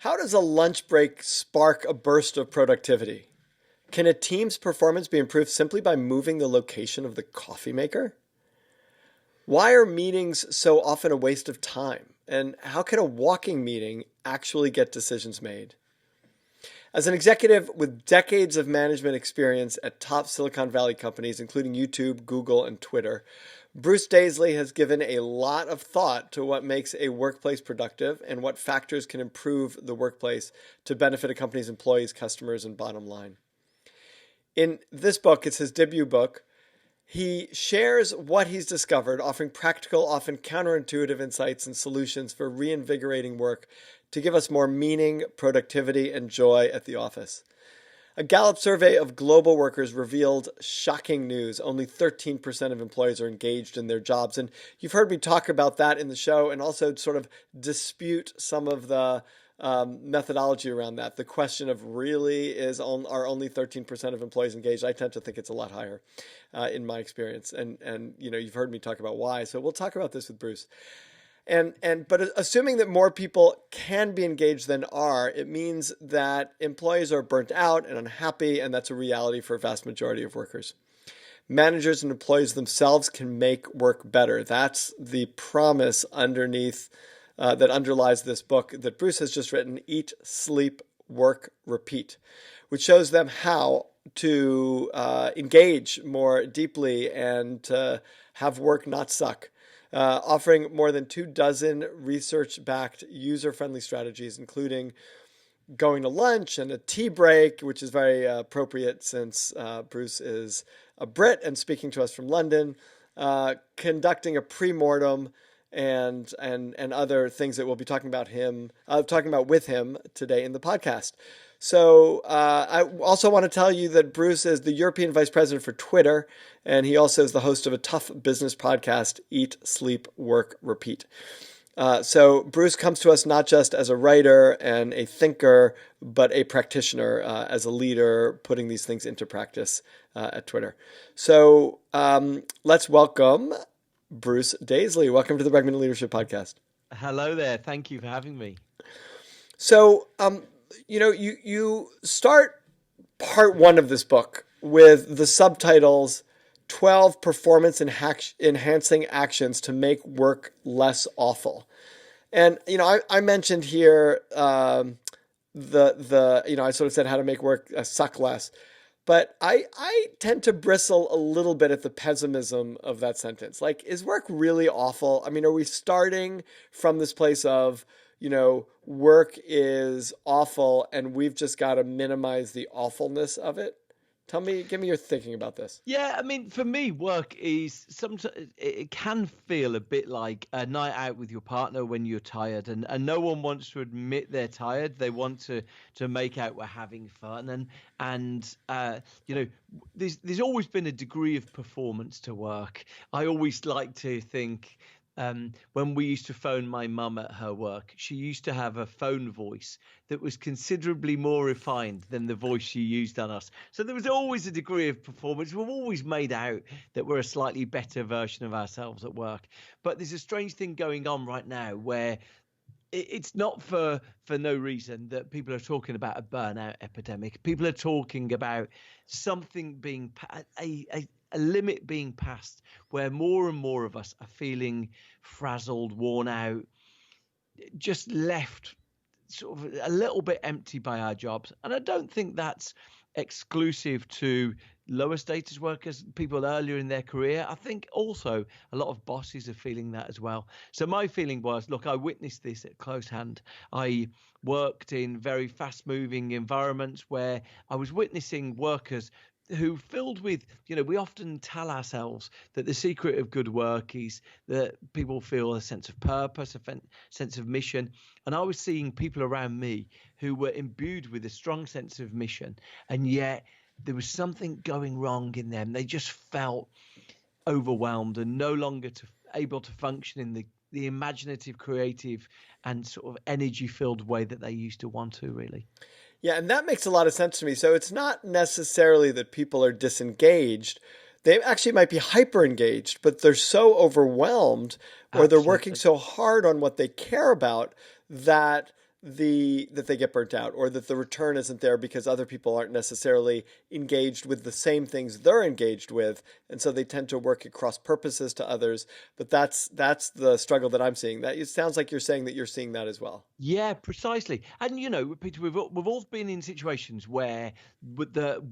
How does a lunch break spark a burst of productivity? Can a team's performance be improved simply by moving the location of the coffee maker? Why are meetings so often a waste of time? And how can a walking meeting actually get decisions made? As an executive with decades of management experience at top Silicon Valley companies, including YouTube, Google, and Twitter, Bruce Daisley has given a lot of thought to what makes a workplace productive and what factors can improve the workplace to benefit a company's employees, customers, and bottom line. In this book, it's his debut book, he shares what he's discovered, offering practical, often counterintuitive insights and solutions for reinvigorating work to give us more meaning, productivity, and joy at the office. A Gallup survey of global workers revealed shocking news. Only 13% of employees are engaged in their jobs. And you've heard me talk about that in the show and also sort of dispute some of the methodology around that. The question of really are only 13% of employees engaged? I tend to think it's a lot higher in my experience. And you've heard me talk about why. So we'll talk about this with Bruce. But assuming that more people can be engaged than are, it means that employees are burnt out and unhappy, and that's a reality for a vast majority of workers. Managers and employees themselves can make work better. That's the promise underneath that underlies this book that Bruce has just written, Eat, Sleep, Work, Repeat, which shows them how to engage more deeply and to have work not suck. Offering more than 24 research-backed, user-friendly strategies, including going to lunch and a tea break, which is very appropriate since Bruce is a Brit and speaking to us from London, conducting a pre-mortem, and other things that we'll be talking about with him today in the podcast. So I also want to tell you that Bruce is the European Vice President for Twitter, and he also is the host of a tough business podcast, Eat, Sleep, Work, Repeat. So Bruce comes to us not just as a writer and a thinker, but a practitioner, as a leader, putting these things into practice at Twitter. So let's welcome Bruce Daisley. Welcome to the Bregman Leadership Podcast. Hello there. Thank you for having me. So, you start part one of this book with the subtitles 12 performance enhancing actions to make work less awful. And, I mentioned here I sort of said how to make work suck less. But I tend to bristle a little bit at the pessimism of that sentence. Like, is work really awful? I mean, are we starting from this place of, work is awful and we've just got to minimize the awfulness of it? Give me your thinking about this. Yeah, I mean, for me, work is sometimes it can feel a bit like a night out with your partner when you're tired, and no one wants to admit they're tired. They want to make out we're having fun, and there's always been a degree of performance to work. I always like to think. When we used to phone my mum at her work, she used to have a phone voice that was considerably more refined than the voice she used on us. So there was always a degree of performance. We've always made out that we're a slightly better version of ourselves at work. But there's a strange thing going on right now where it's not for no reason that people are talking about a burnout epidemic. People are talking about something being a limit being passed where more and more of us are feeling frazzled, worn out, just left sort of a little bit empty by our jobs. And I don't think that's exclusive to lower status workers, people earlier in their career. I think also a lot of bosses are feeling that as well. So my feeling was, look, I witnessed this at close hand. I worked in very fast moving environments where I was witnessing workers who filled with, we often tell ourselves that the secret of good work is that people feel a sense of purpose, a sense of mission. And I was seeing people around me who were imbued with a strong sense of mission, and yet there was something going wrong in them. They just felt overwhelmed and no longer able to function in the imaginative, creative, and sort of energy-filled way that they used to want to, really. Yeah, and that makes a lot of sense to me. So it's not necessarily that people are disengaged. They actually might be hyper engaged, but they're so overwhelmed or they're working so hard on what they care about that that they get burnt out, or that the return isn't there because other people aren't necessarily engaged with the same things they're engaged with, and so they tend to work at cross purposes to others. But that's the struggle that I'm seeing. That it sounds like you're saying that you're seeing that as well. Yeah, precisely. And Peter, we've all been in situations where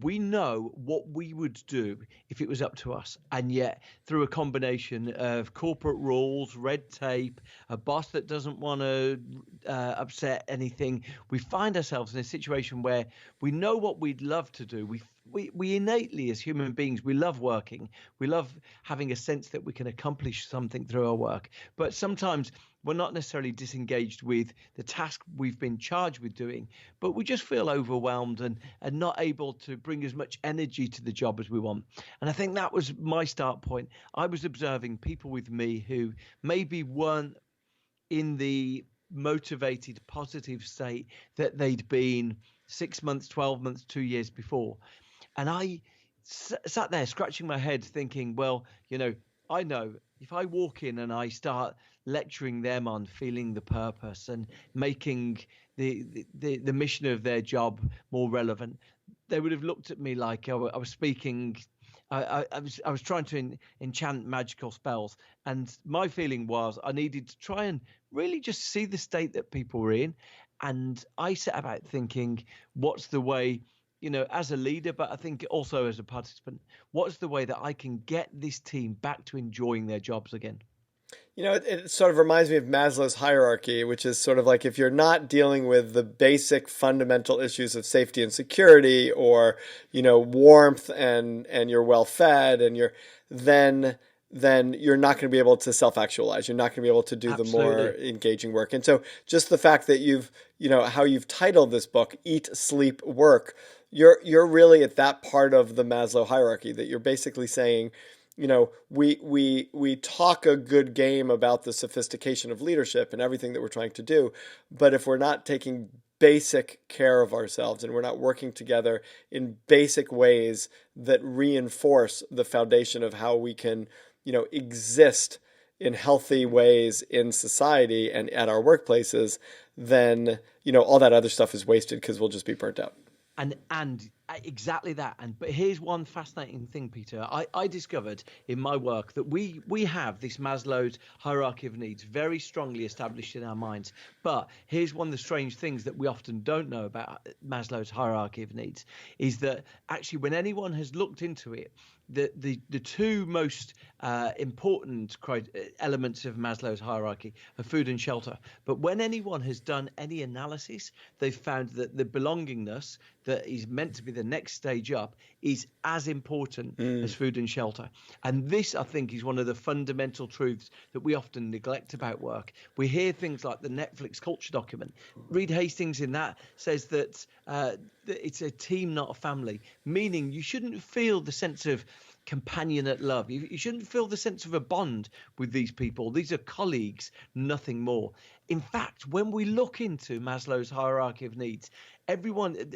we know what we would do if it was up to us, and yet through a combination of corporate rules, red tape, a boss that doesn't want to upset anything, we find ourselves in a situation where we know what we'd love to do. We innately, as human beings, we love working. We love having a sense that we can accomplish something through our work, but sometimes we're not necessarily disengaged with the task we've been charged with doing, but we just feel overwhelmed and not able to bring as much energy to the job as we want. And I think that was my start point. I was observing people with me who maybe weren't in the motivated, positive state that they'd been 6 months, 12 months, 2 years before. And I sat there scratching my head thinking, well, I know if I walk in and I start lecturing them on feeling the purpose and making the mission of their job more relevant, they would have looked at me like I was speaking. I was trying to enchant magical spells, and my feeling was I needed to try and really just see the state that people were in. And I set about thinking, what's the way, as a leader, but I think also as a participant, what's the way that I can get this team back to enjoying their jobs again? It sort of reminds me of Maslow's hierarchy, which is sort of like if you're not dealing with the basic fundamental issues of safety and security, or, warmth and you're well fed and then you're not going to be able to self-actualize. You're not going to be able to do Absolutely. the more engaging work. And so just the fact that how you've titled this book, Eat, Sleep, Work, you're really at that part of the Maslow hierarchy, that you're basically saying, we talk a good game about the sophistication of leadership and everything that we're trying to do, but if we're not taking basic care of ourselves and we're not working together in basic ways that reinforce the foundation of how we can, exist in healthy ways in society and at our workplaces, then, all that other stuff is wasted because we'll just be burnt out. And exactly that. But here's one fascinating thing, Peter. I discovered in my work that we have this Maslow's hierarchy of needs very strongly established in our minds. But here's one of the strange things that we often don't know about Maslow's hierarchy of needs is that actually when anyone has looked into it, the two most important elements of Maslow's hierarchy are food and shelter. But when anyone has done any analysis, they've found that the belongingness that is meant to be the next stage up is as important as food and shelter. And this, I think, is one of the fundamental truths that we often neglect about work. We hear things like the Netflix culture document. Reed Hastings in that says that it's a team, not a family, meaning you shouldn't feel the sense of companionate love. You shouldn't feel the sense of a bond with these people. These are colleagues, nothing more. In fact, when we look into Maslow's hierarchy of needs,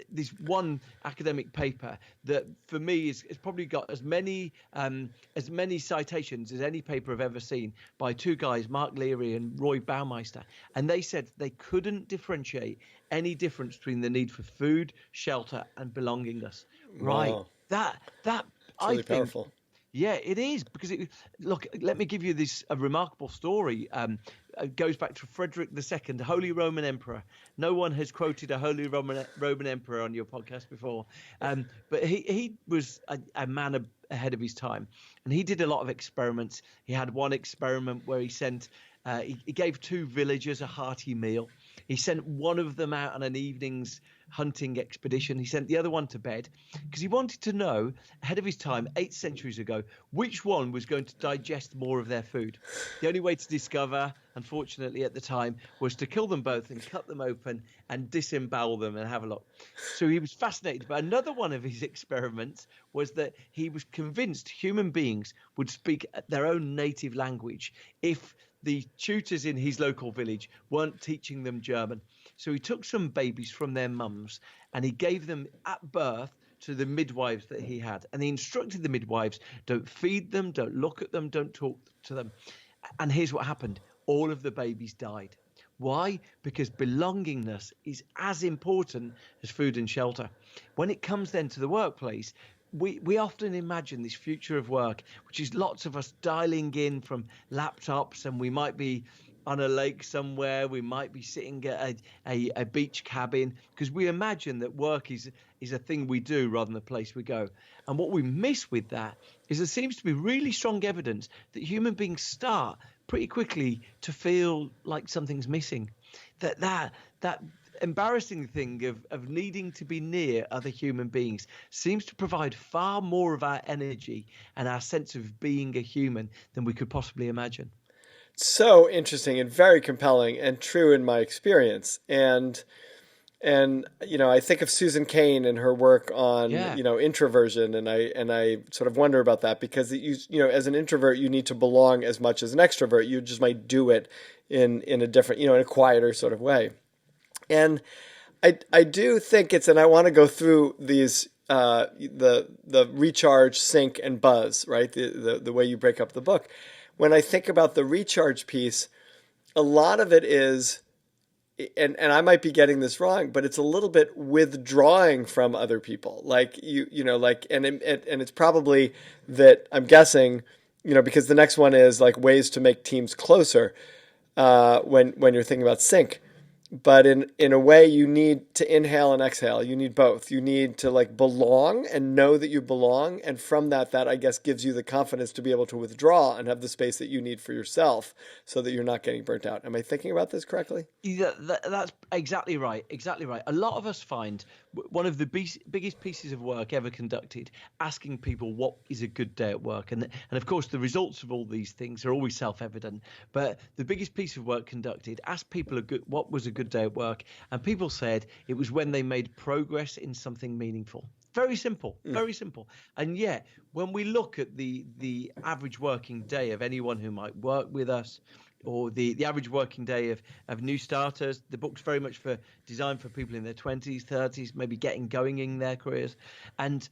this one academic paper that for me is probably got as many citations as any paper I've ever seen by two guys, Mark Leary and Roy Baumeister. And they said they couldn't differentiate any difference between the need for food, shelter, and belongingness. Right. Wow. That It's really powerful. Yeah, it is, because look, let me give you a remarkable story. It goes back to Frederick II, Holy Roman Emperor. No one has quoted a Holy Roman Emperor on your podcast before, but he was a man ahead of his time, and he did a lot of experiments. He had one experiment where he sent he gave two villagers a hearty meal. He sent one of them out on an evening's hunting expedition. He sent the other one to bed because he wanted to know, ahead of his time, 8 centuries ago, which one was going to digest more of their food. The only way to discover, unfortunately at the time, was to kill them both and cut them open and disembowel them and have a look. So he was fascinated. But another one of his experiments was that he was convinced human beings would speak their own native language if the tutors in his local village weren't teaching them German. So he took some babies from their mums and he gave them at birth to the midwives that he had. And he instructed the midwives, don't feed them, don't look at them, don't talk to them. And here's what happened. All of the babies died. Why? Because belongingness is as important as food and shelter. When it comes then to the workplace, we often imagine this future of work, which is lots of us dialing in from laptops, and we might be on a lake somewhere, we might be sitting at a beach cabin, because we imagine that work is a thing we do rather than a place we go. And what we miss with that is there seems to be really strong evidence that human beings start pretty quickly to feel like something's missing. That embarrassing thing of needing to be near other human beings seems to provide far more of our energy and our sense of being a human than we could possibly imagine. So interesting and very compelling and true in my experience. And I think of Susan Cain and her work on Yeah. introversion, and I sort of wonder about that, because as an introvert you need to belong as much as an extrovert. You just might do it in a different, in a quieter sort of way. And I do think and I want to go through these the recharge, sync, and buzz, right? The way you break up the book. When I think about the recharge piece, a lot of it is, and I might be getting this wrong, but it's a little bit withdrawing from other people. Like and it's probably that, I'm guessing, because the next one is like ways to make teams closer, when you're thinking about sync. But in a way, you need to inhale and exhale. You need both. You need to like belong and know that you belong. And from that I guess gives you the confidence to be able to withdraw and have the space that you need for yourself, so that you're not getting burnt out. Am I thinking about this correctly? Yeah, that's exactly right. Exactly right. A lot of us find one of the biggest pieces of work ever conducted, asking people what is a good day at work, and of course the results of all these things are always self-evident. But the biggest piece of work conducted asked people what was a good day at work, and people said it was when they made progress in something meaningful. Very simple, very simple. And yet, when we look at the average working day of anyone who might work with us, or the average working day of new starters, the book's very much designed for people in their 20s, 30s, maybe getting going in their careers. And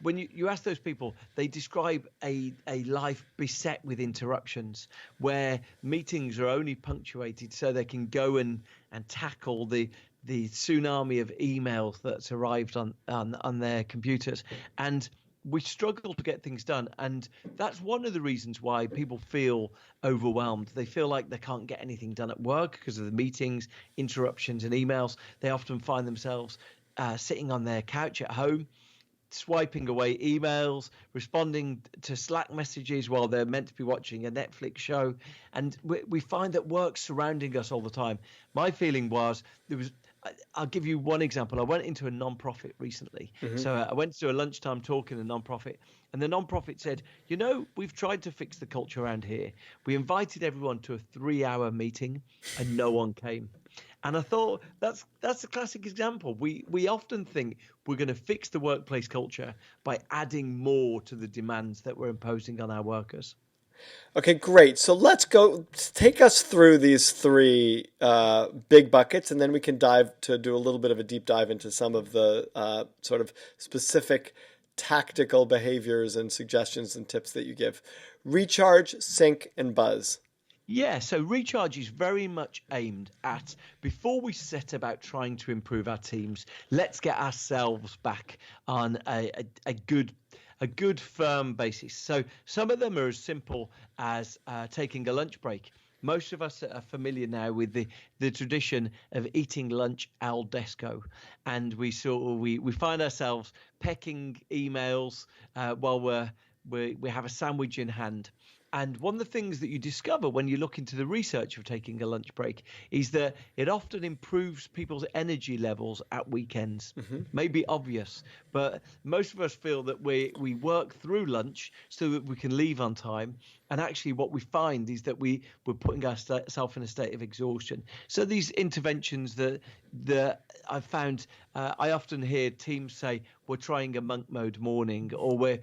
when you ask those people, they describe a life beset with interruptions, where meetings are only punctuated so they can go and tackle the tsunami of emails that's arrived on their computers. And we struggle to get things done. And that's one of the reasons why people feel overwhelmed. They feel like they can't get anything done at work because of the meetings, interruptions, and emails. They often find themselves sitting on their couch at home, swiping away emails, responding to Slack messages while they're meant to be watching a Netflix show. And we find that work's surrounding us all the time. My feeling was I'll give you one example. I went into a non-profit recently. So I went to a lunchtime talk in a non-profit, and the non-profit said, we've tried to fix the culture around here. We invited everyone to a 3-hour meeting and no one came. And I thought that's a classic example. We often think we're going to fix the workplace culture by adding more to the demands that we're imposing on our workers. Okay, great. So let's take us through these three big buckets, and then we can do a little bit of a deep dive into some of the sort of specific tactical behaviors and suggestions and tips that you give. Recharge, sync, and buzz. Yeah, so recharge is very much aimed at, before we set about trying to improve our teams, let's get ourselves back on a good firm basis. So some of them are as simple as taking a lunch break. Most of us are familiar now with the tradition of eating lunch al desco, and we find ourselves pecking emails while we have a sandwich in hand. And one of the things that you discover when you look into the research of taking a lunch break is that it often improves people's energy levels at weekends. May be obvious, but most of us feel that we work through lunch so that we can leave on time. And actually what we find is that we're putting ourselves in a state of exhaustion. So these interventions that I've found I often hear teams say we're trying a monk mode morning, or we're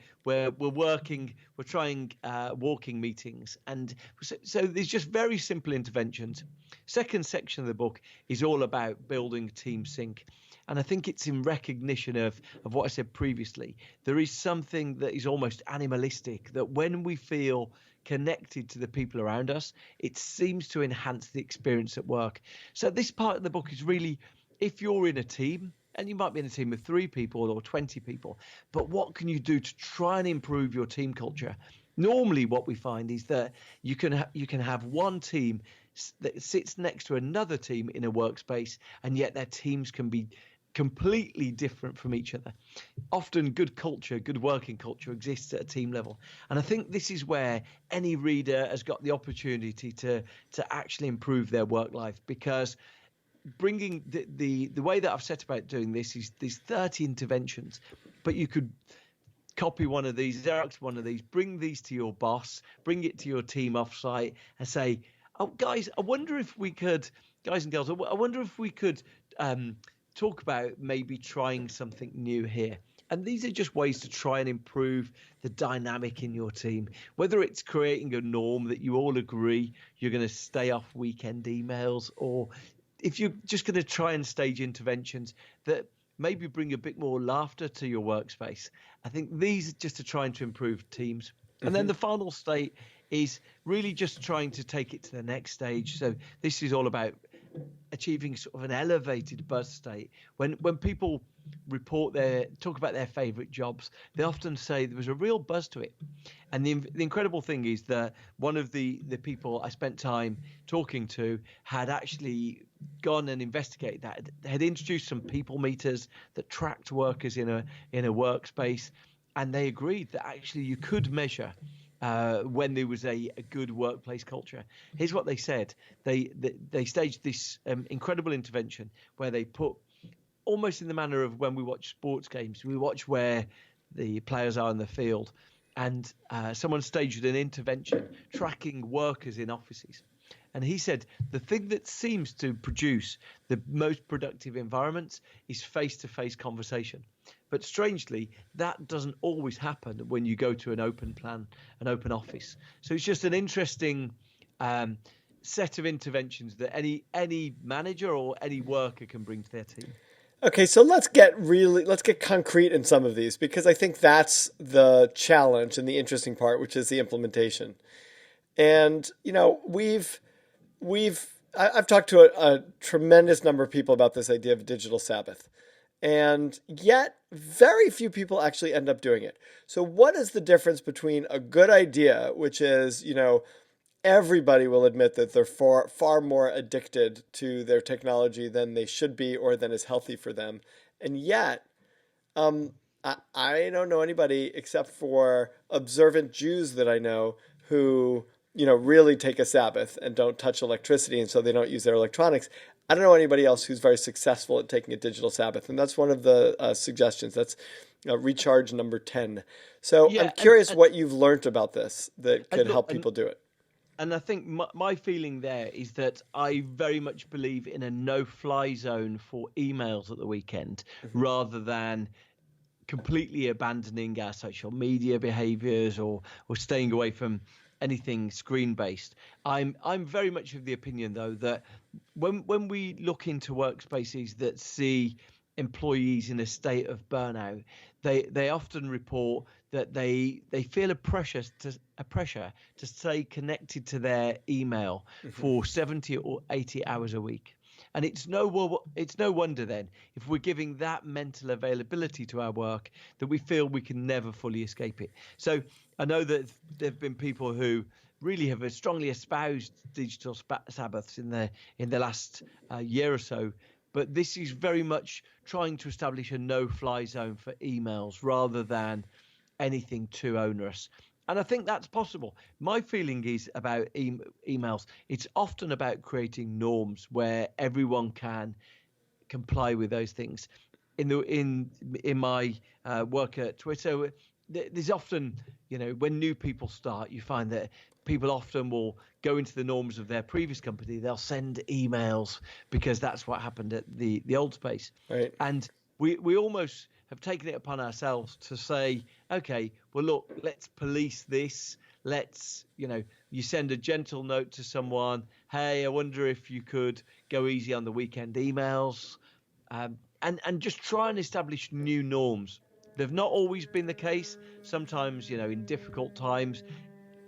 trying walking meetings, and so there's just very simple interventions. Second section of the book is all about building team sync. And I think it's in recognition of what I said previously. There is something that is almost animalistic, that when we feel connected to the people around us, it seems to enhance the experience at work. So this part of the book is really, if you're in a team, and you might be in a team of 3 people or 20 people, but what can you do to try and improve your team culture? Normally what we find is that you can have one team that sits next to another team in a workspace, and yet their teams can be completely different from each other. Often good culture, good working culture exists at a team level. And I think this is where any reader has got the opportunity to actually improve their work life, because bringing the way that I've set about doing this is these 30 interventions, but you could copy one of these, Xerox one of these, bring these to your boss, bring it to your team offsite and say, oh, guys, I wonder if we could, guys and girls, I wonder if we could talk about maybe trying something new here. And these are just ways to try and improve the dynamic in your team, whether it's creating a norm that you all agree you're going to stay off weekend emails, or if you're just going to try and stage interventions that maybe bring a bit more laughter to your workspace. I think these are just to trying to improve teams. And then the final state is really just trying to take it to the next stage. So this is all about achieving sort of an elevated buzz state. When people talk about their favorite jobs, they often say there was a real buzz to it. And the incredible thing is that one of the people I spent time talking to had actually gone and investigated that, had introduced some people meters that tracked workers in a workspace, and they agreed that actually you could measure when there was a good workplace culture. Here's what they said. They staged this incredible intervention where they put, almost in the manner of when we watch sports games, we watch where the players are in the field, and someone staged an intervention tracking workers in offices. And he said the thing that seems to produce the most productive environments is face-to-face conversation. But strangely, that doesn't always happen when you go to an open plan, an open office. So it's just an interesting set of interventions that any manager or any worker can bring to their team. Okay, so let's get concrete in some of these, because I think that's the challenge and the interesting part, which is the implementation. And I've talked to a tremendous number of people about this idea of digital Sabbath, and yet very few people actually end up doing it. So what is the difference between a good idea, which is, everybody will admit that they're far more addicted to their technology than they should be or than is healthy for them, and yet I don't know anybody except for observant Jews that I know who really take a Sabbath and don't touch electricity, and so they don't use their electronics. I don't know anybody else who's very successful at taking a digital Sabbath, and that's one of the suggestions. That's recharge number 10. So yeah, I'm curious what you've learned about this that could help people do it. And I think my feeling there is that I very much believe in a no-fly zone for emails at the weekend, rather than completely abandoning our social media behaviors or staying away from anything screen-based. I'm very much of the opinion, though, that when we look into workspaces that see employees in a state of burnout, they often report that they feel a pressure to stay connected to their email for 70 or 80 hours a week. And it's no wonder then, if we're giving that mental availability to our work, that we feel we can never fully escape it. So I know that there have been people who really have strongly espoused digital Sabbaths in the last year or so, but this is very much trying to establish a no-fly zone for emails rather than anything too onerous. And I think that's possible. My feeling is about emails. It's often about creating norms where everyone can comply with those things. In my work at Twitter, there's often, when new people start, you find that people often will go into the norms of their previous company, they'll send emails because that's what happened at the old space. Right. And we almost have taken it upon ourselves to say, okay, well, look, let's police this. Let's, you send a gentle note to someone. Hey, I wonder if you could go easy on the weekend emails, and just try and establish new norms. They've not always been the case. Sometimes, in difficult times,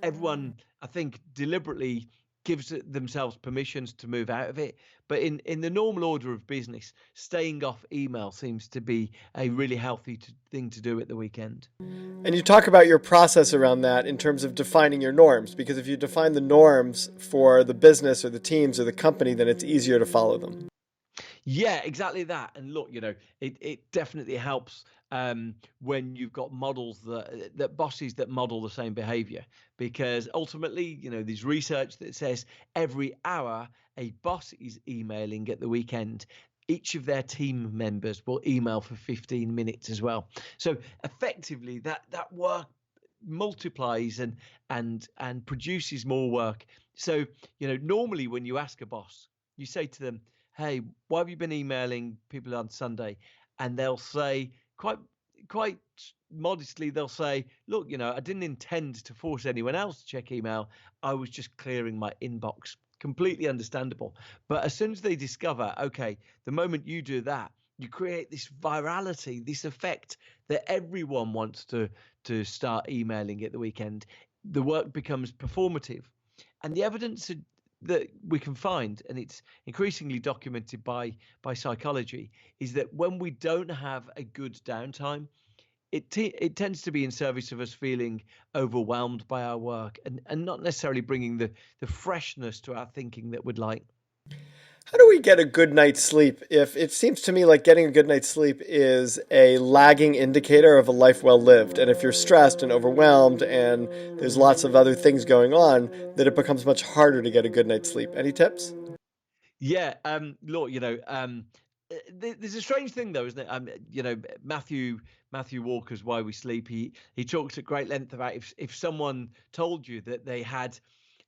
everyone, I think, deliberately gives themselves permissions to move out of it. But in the normal order of business, staying off email seems to be a really healthy thing to do at the weekend. And you talk about your process around that in terms of defining your norms, because if you define the norms for the business or the teams or the company, then it's easier to follow them. Yeah, exactly that. And look, it definitely helps when you've got models that bosses that model the same behavior, because ultimately, there's research that says every hour a boss is emailing at the weekend, each of their team members will email for 15 minutes as well. So effectively, that work multiplies and produces more work. So, normally when you ask a boss, you say to them, hey, why have you been emailing people on Sunday? And they'll say quite modestly, they'll say, look, I didn't intend to force anyone else to check email. I was just clearing my inbox. Completely understandable. But as soon as they discover, okay, the moment you do that, you create this virality, this effect that everyone wants to start emailing at the weekend. The work becomes performative. And the evidence that we can find, and it's increasingly documented by psychology, is that when we don't have a good downtime, it tends to be in service of us feeling overwhelmed by our work and not necessarily bringing the freshness to our thinking that we'd like. How do we get a good night's sleep? If it seems to me like getting a good night's sleep is a lagging indicator of a life well lived. And if you're stressed and overwhelmed and there's lots of other things going on, that it becomes much harder to get a good night's sleep. Any tips? Yeah, look, there's a strange thing though, isn't it? Matthew Walker's Why We Sleep. He talks at great length about if someone told you that they had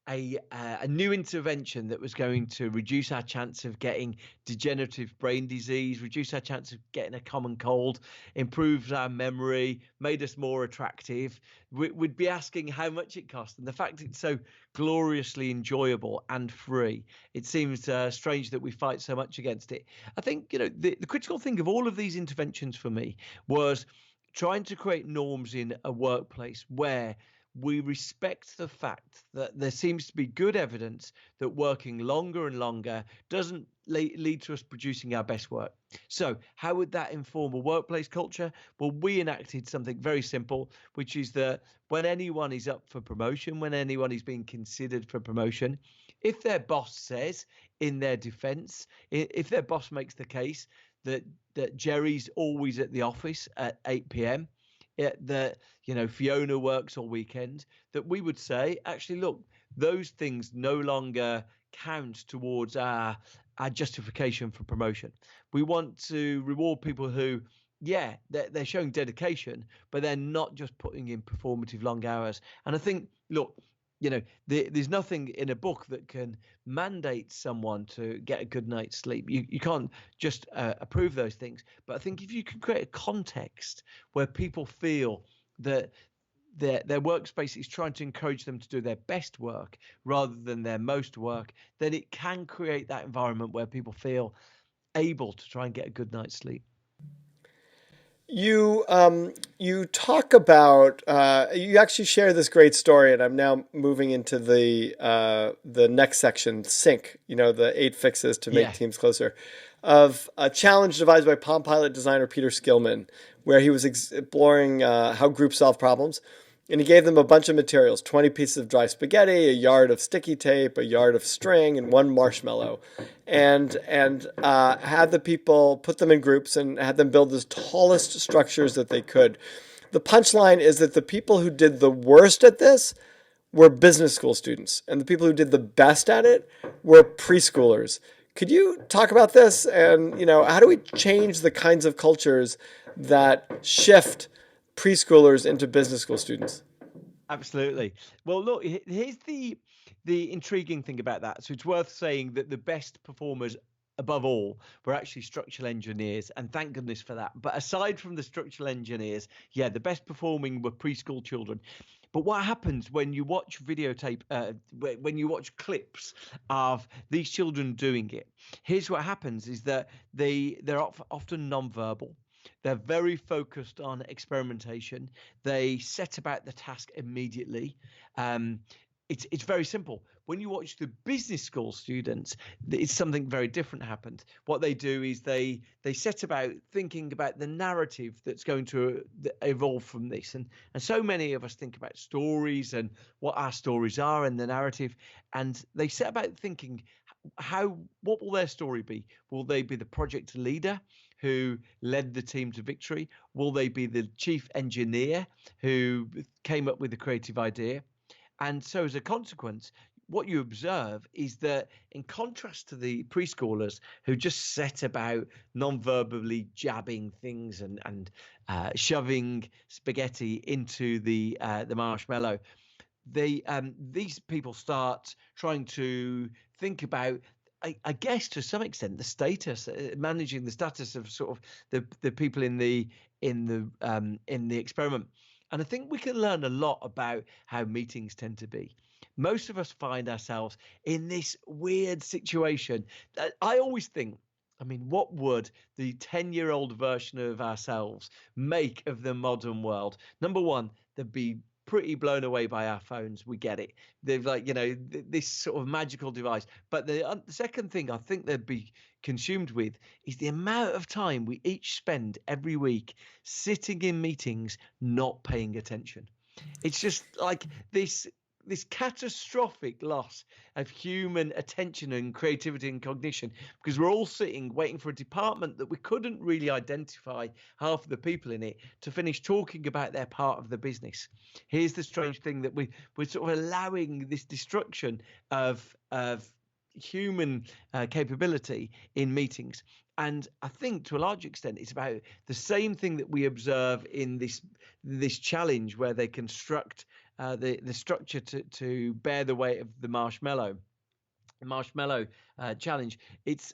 a new intervention that was going to reduce our chance of getting degenerative brain disease, reduce our chance of getting a common cold, improves our memory, made us more attractive, we'd be asking how much it cost. And the fact it's so gloriously enjoyable and free, it seems strange that we fight so much against it. I think, the critical thing of all of these interventions for me was trying to create norms in a workplace where we respect the fact that there seems to be good evidence that working longer and longer doesn't lead to us producing our best work. So how would that inform a workplace culture? Well, we enacted something very simple, which is that when anyone is up for promotion, when anyone is being considered for promotion, if their boss says in their defense, if their boss makes the case that Jerry's always at the office at 8 p.m., that Fiona works all weekend, that we would say, actually, look, those things no longer count towards our justification for promotion. We want to reward people who, yeah, they're showing dedication, but they're not just putting in performative long hours. And I think, look, there's nothing in a book that can mandate someone to get a good night's sleep. You can't just approve those things. But I think if you can create a context where people feel that their workspace is trying to encourage them to do their best work rather than their most work, then it can create that environment where people feel able to try and get a good night's sleep. You talk about you actually share this great story, and I'm now moving into the next section, sync. The 8 fixes to make Yeah. teams closer, of a challenge devised by Palm Pilot designer Peter Skillman, where he was exploring how groups solve problems. And he gave them a bunch of materials, 20 pieces of dry spaghetti, a yard of sticky tape, a yard of string, and one marshmallow. And had the people put them in groups and had them build the tallest structures that they could. The punchline is that the people who did the worst at this were business school students, and the people who did the best at it were preschoolers. Could you talk about this? And, how do we change the kinds of cultures that shift preschoolers into business school students? Absolutely. Well, look, here's the intriguing thing about that, so it's worth saying that the best performers above all were actually structural engineers, and thank goodness for that. But aside from the structural engineers, yeah, the best performing were preschool children. But what happens when you watch videotape, when you watch clips of these children doing it? Here's what happens: is that they're often non-verbal. They're very focused on experimentation. They set about the task immediately. Um, it's very simple. When you watch the business school students, it's something very different happened. What they do is they set about thinking about the narrative that's going to evolve from this, and so many of us think about stories and what our stories are and the narrative, and they set about thinking what will their story be? Will they be the project leader who led the team to victory? Will they be the chief engineer who came up with the creative idea? And so, as a consequence, what you observe is that, in contrast to the preschoolers who just set about non-verbally jabbing things and shoving spaghetti into the marshmallow, these people start trying to think about, I guess, to some extent, the status, managing the status of sort of the people in the experiment. And I think we can learn a lot about how meetings tend to be. Most of us find ourselves in this weird situation. I always think, I mean, what would the 10-year-old version of ourselves make of the modern world? Number one, there'd be pretty blown away by our phones. We get it. They've like, this sort of magical device. But the second thing I think they'd be consumed with is the amount of time we each spend every week sitting in meetings, not paying attention. It's just like this catastrophic loss of human attention and creativity and cognition, because we're all sitting waiting for a department that we couldn't really identify half of the people in it to finish talking about their part of the business. Here's the strange thing, that we're sort of allowing this destruction of human capability in meetings. And I think to a large extent it's about the same thing that we observe in this challenge, where they construct the structure to bear the weight of the marshmallow challenge. It's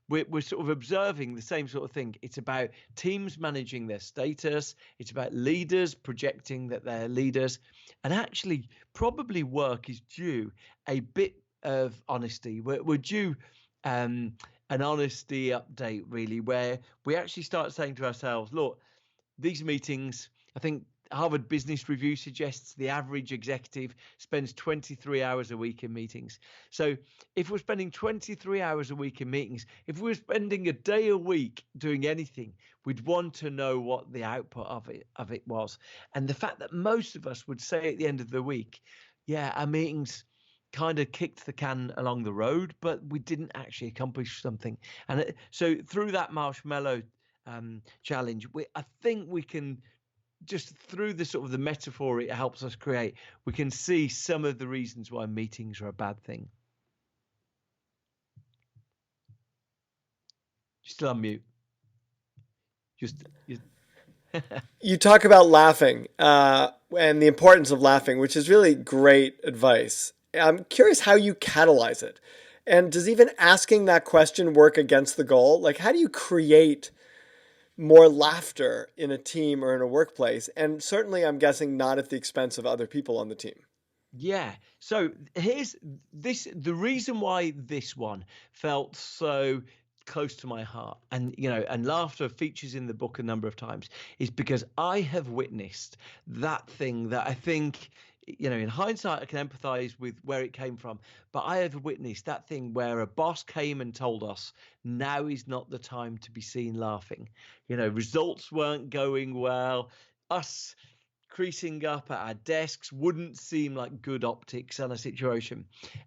we're sort of observing the same sort of thing. It's about teams managing their status. It's about leaders projecting that they're leaders, and actually probably work is due a bit of honesty. We're due an honesty update, really, where we actually start saying to ourselves, look, these meetings, I think Harvard Business Review suggests the average executive spends 23 hours a week in meetings. So if we're spending 23 hours a week in meetings, if we're spending a day a week doing anything, we'd want to know what the output of it was. And the fact that most of us would say at the end of the week, yeah, our meetings kind of kicked the can along the road, but we didn't actually accomplish something. And so through that marshmallow challenge, I think we can, just through the sort of the metaphor it helps us create, we can see some of the reasons why meetings are a bad thing. You're still on mute. You talk about laughing and the importance of laughing, which is really great advice. I'm curious how you catalyze it. And does even asking that question work against the goal? Like, how do you create more laughter in a team or in a workplace? And certainly, I'm guessing not at the expense of other people on the team. Yeah. So here's the reason why this one felt so close to my heart, and and laughter features in the book a number of times, is because I have witnessed that thing that I think, in hindsight I can empathize with where it came from, but I have witnessed that thing where a boss came and told us now is not the time to be seen laughing. Results weren't going well. Us creasing up at our desks wouldn't seem like good optics on a situation.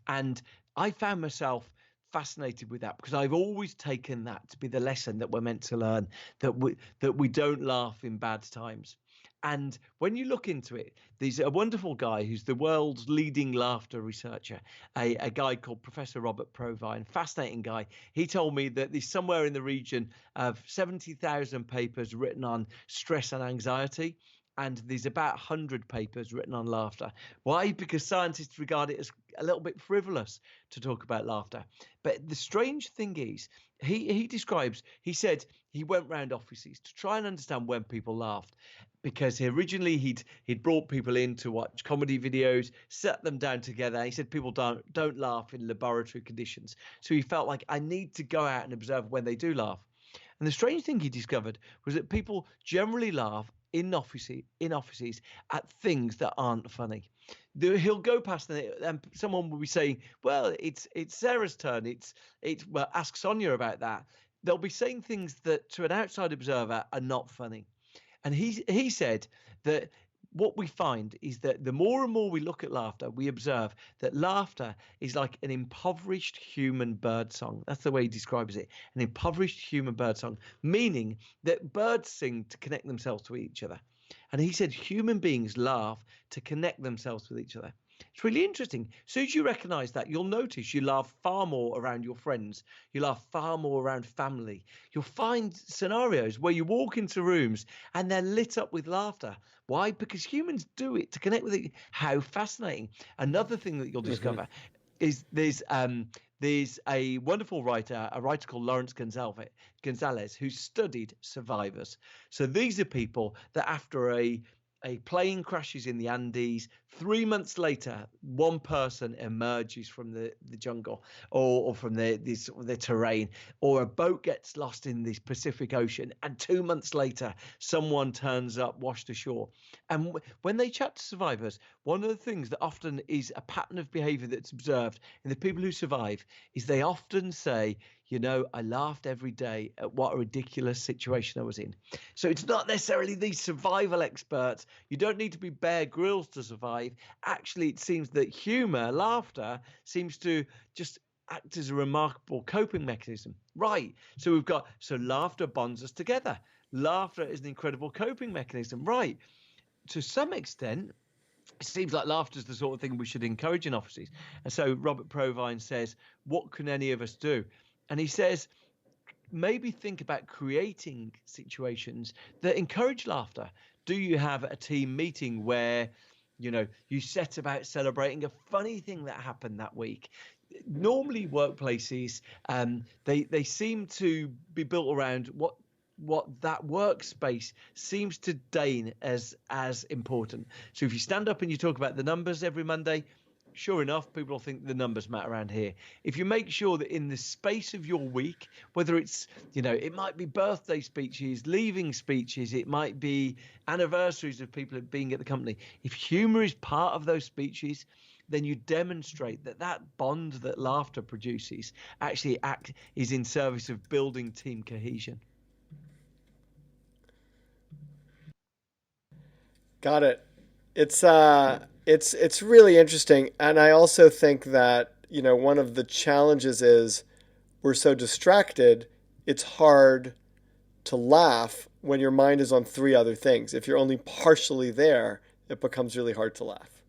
And I found myself fascinated with that, because I've always taken that to be the lesson that we're meant to learn, that we don't laugh in bad times. And when you look into it, there's a wonderful guy who's the world's leading laughter researcher, a guy called Professor Robert Provine, fascinating guy. He told me that there's somewhere in the region of 70,000 papers written on stress and anxiety. and there's about 100 papers written on laughter. Why? Because scientists regard it as a little bit frivolous to talk about laughter. But the strange thing is, he said he went round offices to try and understand when people laughed, because originally he'd brought people in to watch comedy videos, set them down together. He said people don't laugh in laboratory conditions, so he felt like, I need to go out and observe when they do laugh. And the strange thing he discovered was that people generally laugh in offices at things that aren't funny. He'll go past and someone will be saying, "Well, it's Sarah's turn. It's well, ask Sonia about that." They'll be saying things that to an outside observer are not funny. And he said that what we find is that the more and more we look at laughter, we observe that laughter is like an impoverished human bird song. That's the way he describes it, an impoverished human bird song, meaning that birds sing to connect themselves to each other. And he said human beings laugh to connect themselves with each other. It's really interesting. As soon as you recognize that, you'll notice you laugh far more around your friends. You laugh far more around family. You'll find scenarios where you walk into rooms and they're lit up with laughter. Why? Because humans do it to connect with it. How fascinating. Another thing that you'll discover is there's a wonderful writer, a writer called Lawrence Gonzalez, who studied survivors. So these are people that after a plane crashes in the Andes. 3 months later, one person emerges from the jungle or from the terrain, or a boat gets lost in the Pacific Ocean, and 2 months later, someone turns up washed ashore. And when they chat to survivors, one of the things that often is a pattern of behavior that's observed in the people who survive is they often say, I laughed every day at what a ridiculous situation I was in. So it's not necessarily these survival experts. You don't need to be Bear Grylls to survive. Actually, it seems that humor, laughter, seems to just act as a remarkable coping mechanism. Right. So laughter bonds us together. Laughter is an incredible coping mechanism. Right. To some extent, it seems like laughter is the sort of thing we should encourage in offices. And so Robert Provine says, what can any of us do? And he says, maybe think about creating situations that encourage laughter. Do you have a team meeting where, you set about celebrating a funny thing that happened that week? Normally workplaces, they seem to be built around what that workspace seems to deign as important. So if you stand up and you talk about the numbers every Monday, sure enough, people will think the numbers matter around here. If you make sure that in the space of your week, whether it's, it might be birthday speeches, leaving speeches, it might be anniversaries of people being at the company. If humor is part of those speeches, then you demonstrate that bond that laughter produces actually is in service of building team cohesion. Got it. It's really interesting, and I also think that one of the challenges is we're so distracted. It's hard to laugh when your mind is on three other things. If you're only partially there, it becomes really hard to laugh.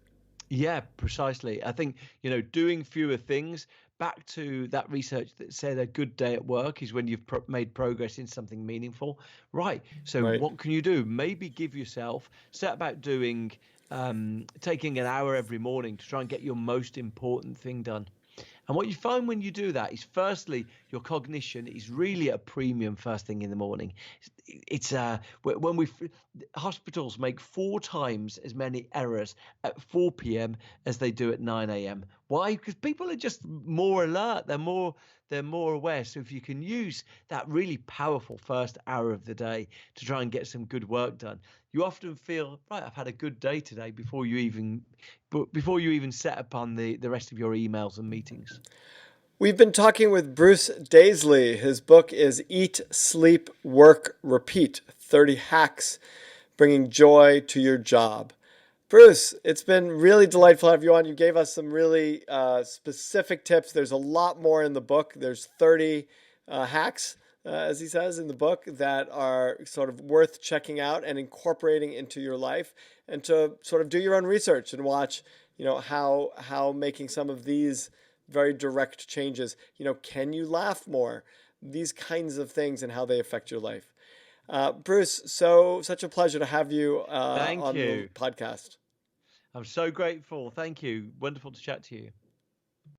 Yeah, precisely. I think, doing fewer things, back to that research that said a good day at work is when you've made progress in something meaningful. Right. So Right. what can you do? Maybe set about taking an hour every morning to try and get your most important thing done. And what you find when you do that is, firstly, your cognition is really at a premium first thing in the morning. It's when hospitals make 4 times as many errors at 4 p.m. as they do at 9 a.m. Why? Because people are just more alert. They're more aware. So if you can use that really powerful first hour of the day to try and get some good work done, you often feel, right, I've had a good day today before you even set upon the rest of your emails and meetings. We've been talking with Bruce Daisley. His book is Eat, Sleep, Work, Repeat 30 Hacks Bringing Joy to Your Job. Bruce, it's been really delightful to have you on. You gave us some really specific tips. There's a lot more in the book. There's 30 hacks, as he says in the book, that are sort of worth checking out and incorporating into your life, and to sort of do your own research and watch, how making some of these very direct changes, can you laugh more? These kinds of things and how they affect your life. Bruce, such a pleasure to have you Thank on the you. podcast. I'm so grateful. Thank you. Wonderful to chat to you.